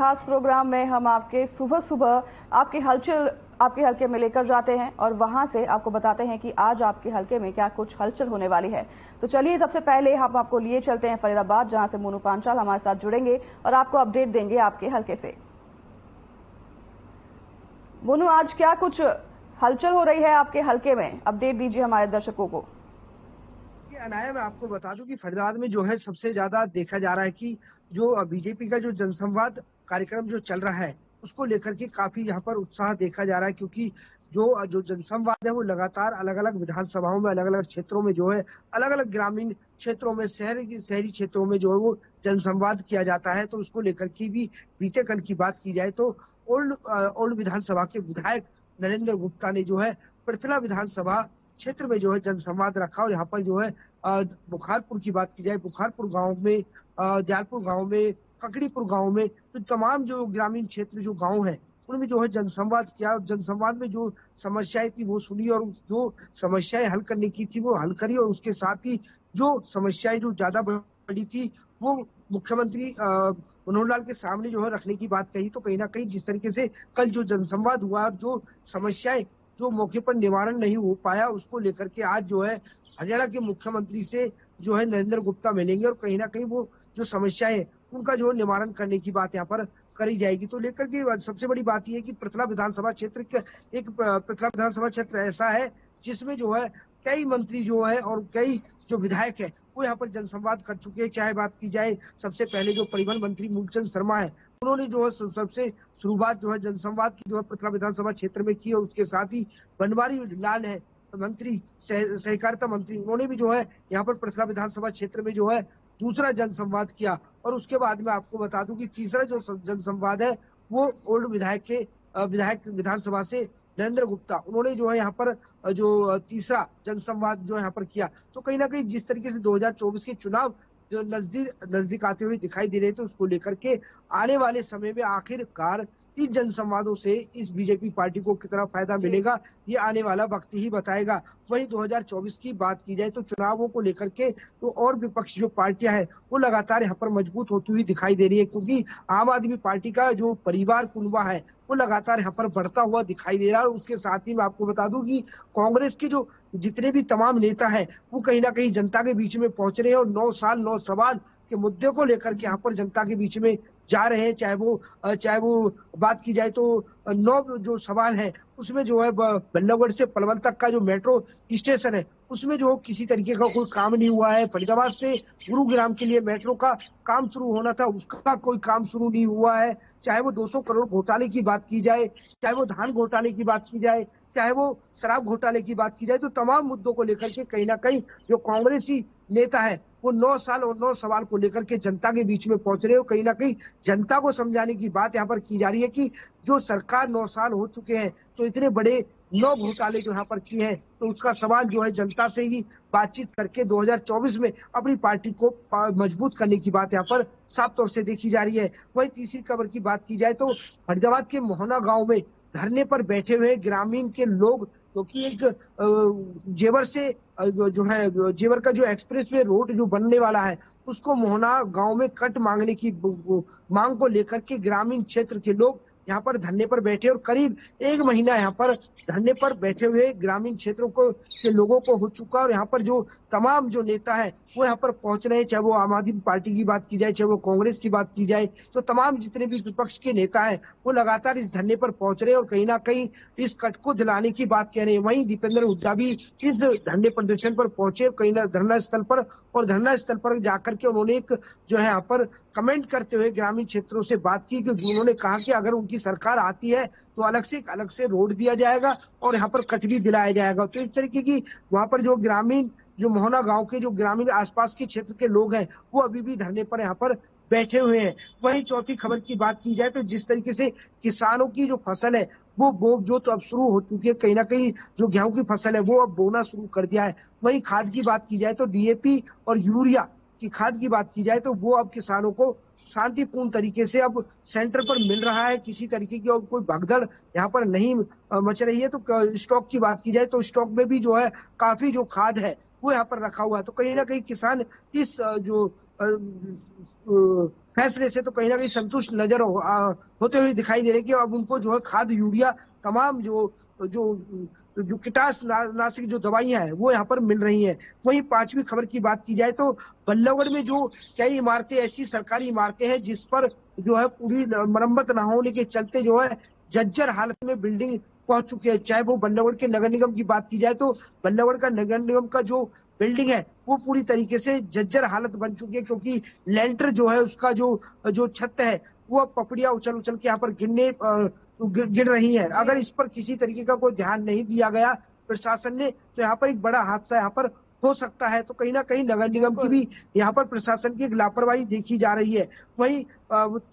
खास प्रोग्राम में हम आपके सुबह सुबह आपकी हलचल आपके हलके में लेकर जाते हैं और वहां से आपको बताते हैं कि आज आपके हलके में क्या कुछ हलचल होने वाली है। तो चलिए सबसे पहले हम आपको लिए चलते हैं फरीदाबाद, जहां से मोनू पांचाल हमारे साथ जुड़ेंगे और आपको अपडेट देंगे आपके हलके से। मोनू, आज क्या कुछ हलचल हो रही है आपके हलके में, अपडेट दीजिए हमारे दर्शकों को। अनाया, मैं आपको बता दूं कि फरीदाबाद में जो है सबसे ज्यादा देखा जा रहा है कि जो बीजेपी का जो जनसंवाद कार्यक्रम जो चल रहा है उसको लेकर के काफी यहाँ पर उत्साह देखा जा रहा है, क्योंकि जो जो जनसंवाद है वो लगातार अलग अलग विधानसभाओं में, अलग अलग क्षेत्रों में जो है, अलग अलग ग्रामीण क्षेत्रों में, शहरी क्षेत्रों में जो है वो जनसंवाद किया जाता है। तो उसको लेकर के भी बीते कल की बात की जाए तो ओल्ड विधानसभा के विधायक नरेंद्र गुप्ता ने जो है पृथला विधानसभा क्षेत्र में जो है जनसंवाद रखा। और यहाँ पर जो है बुखारपुर की बात की जाए, बुखारपुर गांव में, दयालपुर गांव में, ककड़ीपुर गांव में, तो तमाम जो ग्रामीण क्षेत्र जो गांव है उनमें जो है जनसंवाद किया। और जनसंवाद में जो समस्याएं थी वो सुनी और जो समस्याएं हल करने की थी वो हल करी। और उसके साथ ही जो समस्याएं जो ज्यादा बड़ी थी वो मुख्यमंत्री मनोहर लाल के सामने जो है रखने की बात कही। तो कहीं ना कहीं जिस तरीके से कल जो जनसंवाद हुआ, जो समस्याएं जो मौके पर निवारण नहीं हो पाया, उसको लेकर के आज जो है हरियाणा के मुख्यमंत्री से जो है नरेंद्र गुप्ता मिलेंगे और कहीं ना कहीं वो जो समस्याएं है उनका जो निवारण करने की बात यहाँ पर करी जाएगी। तो लेकर के सबसे बड़ी बात यह है कि पृथला विधानसभा क्षेत्र पृथला विधानसभा क्षेत्र ऐसा है जिसमें जो है कई मंत्री जो है और कई जो विधायक है वो यहाँ पर जनसंवाद कर चुके हैं। चाहे बात की जाए सबसे पहले जो परिवहन मंत्री मूलचंद शर्मा है, उन्होंने जो है सबसे शुरुआत जो है जनसंवाद की जो है पृथला विधानसभा क्षेत्र में की। और उसके साथ ही बनवारी लाल है मंत्री, सहकारिता मंत्री, उन्होंने भी जो है यहाँ पर पृथला विधानसभा क्षेत्र में जो है दूसरा जनसंवाद किया। और उसके बाद में आपको बता दूं कि तीसरा जो जनसंवाद है वो ओल्ड विधायक विधानसभा से नरेंद्र गुप्ता, उन्होंने जो है यहाँ पर जो तीसरा जनसंवाद जो यहाँ पर किया। तो कहीं ना कहीं जिस तरीके से 2024 के चुनाव जो नजदीक आते हुए दिखाई दे रहे थे, उसको लेकर के आने वाले समय में आखिरकार इस जनसंवादों से इस बीजेपी पार्टी को कितना फायदा मिलेगा ये आने वाला वक्त ही बताएगा। वहीं 2024 की बात की जाए तो चुनावों को लेकर के तो और विपक्ष जो पार्टियां हैं वो लगातार यहाँ पर मजबूत होती हुई दिखाई दे रही है, क्योंकि आम आदमी पार्टी का जो परिवार कुनबा है वो लगातार यहाँ पर बढ़ता हुआ दिखाई दे रहा है। और उसके साथ ही मैं आपको बता दूं कि कांग्रेस के जो जितने भी तमाम नेता हैं वो कहीं ना कहीं जनता के बीच में पहुंच रहे हैं और 9 साल 9 सवाल के मुद्दे को लेकर के यहाँ पर जनता के बीच में जा रहे हैं। चाहे वो बात की जाए तो 9 जो सवाल है उसमें जो है बल्लभगढ़ से पलवल तक का जो मेट्रो स्टेशन है उसमें जो किसी तरीके का कोई काम नहीं हुआ है। फरीदाबाद से गुरुग्राम के लिए मेट्रो का काम शुरू होना था, उसका कोई काम शुरू नहीं हुआ है। चाहे वो 200 करोड़ घोटाले की बात की जाए, चाहे वो धान घोटाले की बात की जाए, चाहे वो शराब घोटाले की बात की जाए, तो तमाम मुद्दों को लेकर के कहीं ना कहीं जो कांग्रेसी नेता है वो 9 साल और 9 सवाल को लेकर के जनता के बीच में पहुंच रहे हो। कहीं ना कहीं जनता को समझाने की बात यहाँ पर की जा रही है कि जो सरकार 9 साल हो चुके हैं तो इतने बड़े 9 घोटाले जो यहाँ पर किए हैं, तो उसका सवाल जो है जनता से ही बातचीत करके 2024 में अपनी पार्टी को मजबूत करने की बात यहाँ पर साफ तौर से देखी जा रही है। वही तीसरी खबर की बात की जाए तो फरीदाबाद के मोहना गांव में धरने पर बैठे हुए ग्रामीण के लोग, क्योंकि एक जेवर से जो है जेवर का जो एक्सप्रेस वे रोड जो बनने वाला है उसको मोहना गांव में कट मांगने की मांग को लेकर के ग्रामीण क्षेत्र के लोग यहाँ पर धरने पर बैठे और करीब 1 महीना यहाँ पर धरने पर बैठे हुए ग्रामीण क्षेत्रों को के लोगों को हो चुका। और यहाँ पर जो तमाम जो नेता है वो यहाँ पर पहुंच रहे हैं, चाहे वो आम आदमी पार्टी की बात की जाए, चाहे वो कांग्रेस की बात की जाए, तो तमाम जितने भी विपक्ष के नेता हैं वो लगातार इस धरने पर पहुंच रहे हैं और कहीं ना कहीं इस कट को दिलाने की बात कह रहे हैं। वहीं दीपेंद्र हुड्डा भी इस धरने प्रदर्शन पर पहुंचे, कहीं ना धरना स्थल पर, और धरना स्थल पर जाकर के उन्होंने एक जो है यहाँ पर कमेंट करते हुए ग्रामीण क्षेत्रों से बात की कि उन्होंने कहा कि अगर उनकी सरकार आती है तो अलग से रोड दिया जाएगा और यहाँ पर कट भी दिलाया जाएगा। तो इस तरीके की वहां पर जो ग्रामीण जो मोहना गांव के जो ग्रामीण आसपास के क्षेत्र के लोग हैं वो अभी भी धरने पर यहाँ पर बैठे हुए हैं। वहीं चौथी खबर की बात की जाए तो जिस तरीके से किसानों की जो फसल है वो जो तो अब शुरू हो चुकी है, कहीं ना कहीं जो गेहूं की फसल है वो अब बोना शुरू कर दिया है। वहीं खाद की बात की जाए तो डीएपी और यूरिया की खाद की बात की जाए तो वो अब किसानों को शांतिपूर्ण तरीके से अब सेंटर पर मिल रहा है। किसी तरीके की और कोई भगदड़ यहाँ पर नहीं मच रही है। तो स्टॉक की बात की जाए तो स्टॉक में भी जो है काफी जो खाद है वो यहाँ पर रखा हुआ है। तो कहीं ना कहीं किसान इस जो फैसले से तो कहीं ना कहीं संतुष्ट नजर होते हुए दिखाई दे रहे कि अब उनको जो है खाद, यूरिया, तमाम जो जो जो कीटनाशक जो दवाइयां हैं वो यहाँ पर मिल रही हैं। वहीं पांचवी खबर की बात की जाए तो बल्लभगढ़ में जो कई इमारतें, ऐसी सरकारी इमारतें हैं जिस पर जो है पूरी मरम्मत न होने के चलते जो है जर्जर हालत में बिल्डिंग पहुंच चुकी है। चाहे वो बल्लभगढ़ के नगर निगम की बात की जाए तो बल्लभगढ़ का नगर निगम का जो बिल्डिंग है वो पूरी तरीके से जर्जर हालत बन चुकी है, क्योंकि लेंटर जो है उसका जो जो छत है वो पपड़ियां उछल उछल के यहाँ पर गिर रही है। अगर इस पर किसी तरीके का कोई ध्यान नहीं दिया गया प्रशासन ने तो यहाँ पर एक बड़ा हादसा यहाँ पर हो सकता है। तो कहीं ना कहीं नगर निगम की भी यहाँ पर प्रशासन की एक लापरवाही देखी जा रही है। वहीं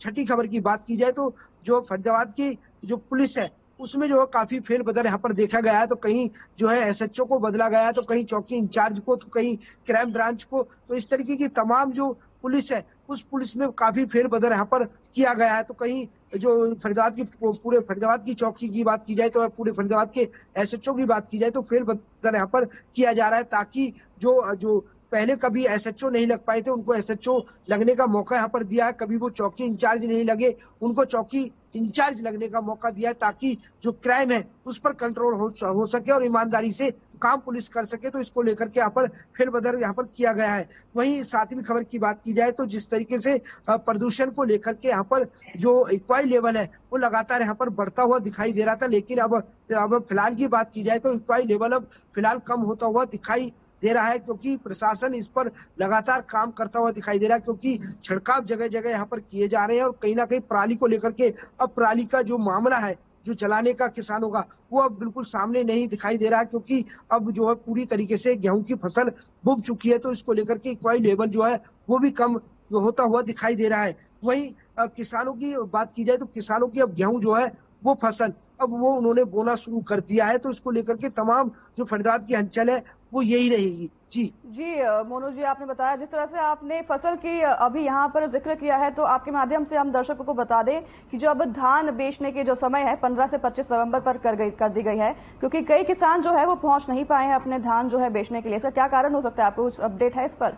छठी खबर की बात की जाए तो जो फरीदाबाद की जो पुलिस है उसमें जो है काफी फेरबदल यहाँ पर देखा गया है। तो कहीं जो है एसएचओ को बदला गया है, तो कहीं चौकी इंचार्ज को, तो कहीं क्राइम ब्रांच को। तो इस तरीके की तमाम जो पुलिस है उस पुलिस में काफी फेरबदल यहाँ पर किया गया है। तो कहीं जो पूरे फरीदाबाद की चौकी की बात की जाए तो पूरे फरीदाबाद के एसएचओ की बात की जाए तो फेरबदल यहाँ पर किया जा रहा है, ताकि जो जो पहले कभी एसएचओ नहीं लग पाए थे उनको एसएचओ लगने का मौका यहाँ पर दिया है। कभी वो चौकी इंचार्ज नहीं लगे उनको चौकी इंचार्ज लगने का मौका दिया है, ताकि जो क्राइम है उस पर कंट्रोल हो सके और ईमानदारी से काम पुलिस कर सके। तो इसको लेकर के यहाँ पर फेरबदल यहाँ पर किया गया है। वहीं सातवीं खबर की बात की जाए तो जिस तरीके से प्रदूषण को लेकर के यहाँ पर जो इक्वाई लेवल है वो लगातार यहाँ पर बढ़ता हुआ दिखाई दे रहा था, लेकिन अब फिलहाल की बात की जाए तो इक्वाई लेवल अब फिलहाल कम होता हुआ दिखाई दे रहा है, क्योंकि प्रशासन इस पर लगातार काम करता हुआ दिखाई दे रहा है। क्योंकि छिड़काव जगह जगह यहाँ पर किए जा रहे हैं और कहीं ना कहीं पराली को लेकर के अब पराली का जो मामला है जो जलाने का किसानों का वो अब बिल्कुल सामने नहीं दिखाई दे रहा है, क्योंकि अब जो है पूरी तरीके से गेहूं की फसल बुग चुकी है। तो इसको लेकर के इक्वाई लेवल जो है वो भी कम होता हुआ दिखाई दे रहा है। वहीं किसानों की बात की जाए तो किसानों की अब गेहूं जो है वो फसल अब वो उन्होंने बोना शुरू कर दिया है। तो इसको लेकर के तमाम जो फरीदाबाद की हलचल है वो यही रहेगी। जी मोनू जी, आपने बताया जिस तरह से आपने फसल की अभी यहाँ पर जिक्र किया है, तो आपके माध्यम से हम दर्शकों को बता दें कि जो अब धान बेचने के जो समय है 15 से 25 नवंबर पर कर दी गई है, क्योंकि कई किसान जो है वो पहुंच नहीं पाए हैं अपने धान जो है बेचने के लिए। सर, क्या कारण हो सकता है? आपको कुछ अपडेट है इस पर?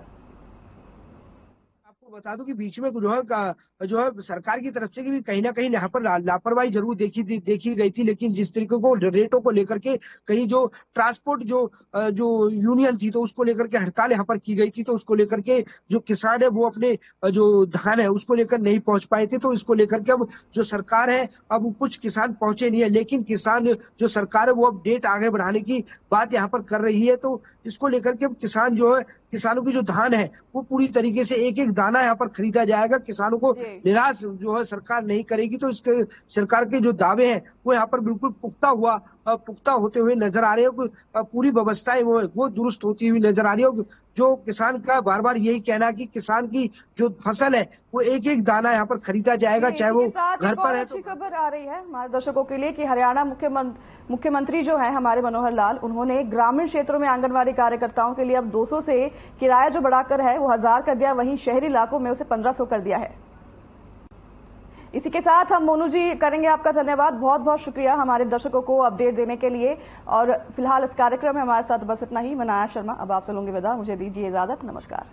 बता दूं कि बीच में जो है सरकार की तरफ से भी कहीं ना कहीं यहाँ पर लापरवाही जरूर देखी गई थी, लेकिन जिस तरीके को रेटों को लेकर के कहीं जो ट्रांसपोर्ट जो यूनियन थी तो उसको लेकर के हड़ताल यहाँ पर की गई थी। तो उसको लेकर के जो किसान है वो अपने जो धान है उसको लेकर नहीं पहुंच पाए थे। तो इसको लेकर के अब जो सरकार है अब कुछ किसान पहुंचे नहीं है, लेकिन किसान जो सरकार है वो अब डेट आगे बढ़ाने की बात यहाँ पर कर रही है। तो इसको लेकर के अब किसान जो है, किसानों की जो धान है वो पूरी तरीके से एक एक दाना यहाँ पर खरीदा जाएगा। किसानों को निराश जो है सरकार नहीं करेगी। तो इसके सरकार के जो दावे हैं वो यहाँ पर बिल्कुल पुख्ता होते हुए नजर आ रहे हैं। पूरी व्यवस्थाएं वो दुरुस्त होती हुई नजर आ रही है। जो किसान का बार बार यही कहना है कि किसान की जो फसल है वो एक एक दाना यहाँ पर खरीदा जाएगा, चाहे वो घर पर है। तो खबर आ रही है हमारे दर्शकों के लिए कि हरियाणा मुख्यमंत्री जो है हमारे मनोहर लाल, उन्होंने ग्रामीण क्षेत्रों में आंगनबाड़ी कार्यकर्ताओं के लिए अब 200 से किराया जो बढ़ाकर है वो 1000 कर दिया, वहीं शहरी इलाकों में उसे 1500 कर दिया है। इसी के साथ हम मोनू जी करेंगे आपका धन्यवाद, बहुत बहुत शुक्रिया हमारे दर्शकों को अपडेट देने के लिए। और फिलहाल इस कार्यक्रम में हमारे साथ बस इतना ही। मैं नाया शर्मा अब आपसे लूंगी विदा, मुझे दीजिए इजाजत, नमस्कार।